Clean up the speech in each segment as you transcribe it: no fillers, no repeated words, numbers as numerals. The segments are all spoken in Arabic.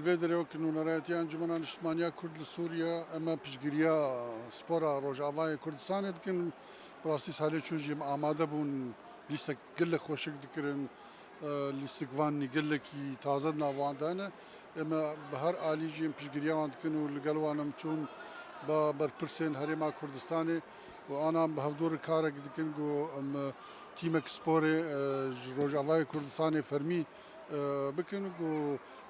فيدري وكن ونراتي أنجمنا الاجتماعية كرد لسوريا أما بشجريا سبورا روجافاي كردستان دكن براسي سالي شوجي آماده بون ليست قلك خوشك دكرن ليست فاني قلك تازد نافواندانا أما بهر آلي جيم بشجريا وانتكنو لقلوانا مشون بربرسين هريما كردستاني وأنا بهفدور كارك دكنجو أم تيمك سبوري روجافاي كردستاني فرمي بكن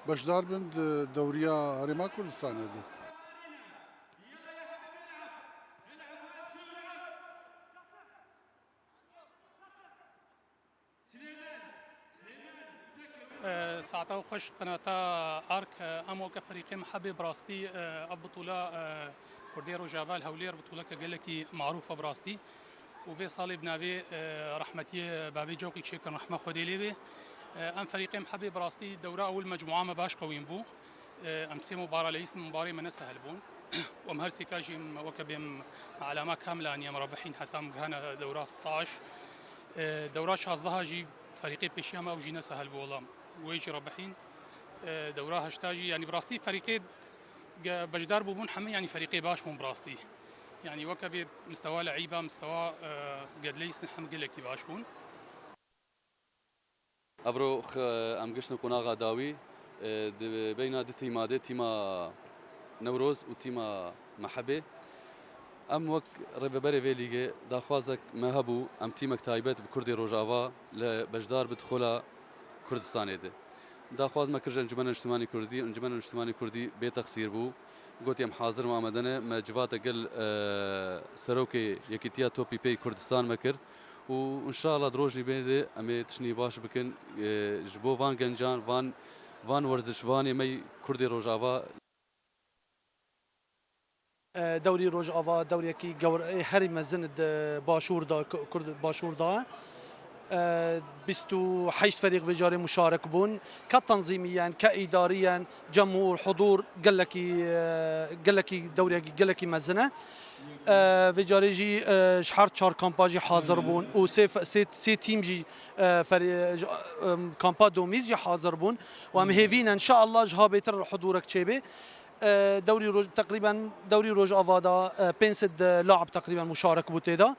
بشدار بند دوريا هرما كردستان هذا ساعتا خوش قناتا ارك امو كفريق محبي براستي البطوله كردي روجافا الهولير بطوله كجلكي معروفه براستي وفي صالي بنافي رحمتي بابي جوقي شكر رحمه خدي لي ام فريق محبي براستي دوره اول مجموعه ما باش قويين بو امسي مباراه ليس مباراه من سهل بون ومهرسي كاجي وكبيم علامه كامله اني مربحين حتى مجهنا دوره 16 دوره شازدها جي فريقي بيشيما او جينا سهل بولام ويجي ربحين دوره هشتاجي يعني براستي فريقي بجدار بوبون حمي يعني فريقي باش بون براستي يعني وكبي مستوى لعيبه مستوى قد ليس نحم قلكي باش بون ابرو ام قشن قناغا داوي بين دي تيما نوروز وتيما محبه ام وك رببري فيليغي داخوازك ما هبو ام تيمك تايبت بكردي روجافا لبجدار بدخولا كردستان ده داخواز ما كرجن انجمن الاجتماعي كردي انجمن الاجتماعي كردي بتقصير بو قلت يم حاضر ما مدنه ما جوات قل سروكي يكيتيا توبي بي كردستان مكر وان شاء الله دروجي بين امي تشني باش بكن جبو فان جنجان فان ورزش فان مي كردي روجافا دوري روجافا دوري كي هري مزند باشور دا كرد باشور دا 28 فريق في جاري مشارك بون كتنظيميا كاداريا جمهور حضور قال لك دوري قال لك مزنه في جاري جي شحال شهر كامباجي حاضر بون و سي تيم جي كامبا دوميز جي حاضر بون وام هيفينا ان شاء الله جها بيتر حضورك تشيبي دوري روج تقريبا دوري روج افادا بنسد لاعب تقريبا مشارك بوتيدا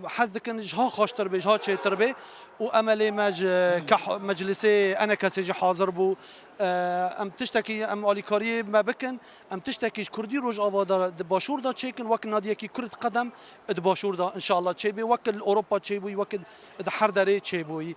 حزدك جها خاشتر به جها تشيتر به واملي مجلسي انا كسجي حاضر بو ام تشتكي ام اليكاري ما بكن ام تشتكي كردي روج افادا باشور دا تشيكن وك ناديه كي كره قدم باشور دا ان شاء الله تشيبي وك اوروبا تشيبوي وك حردري تشيبوي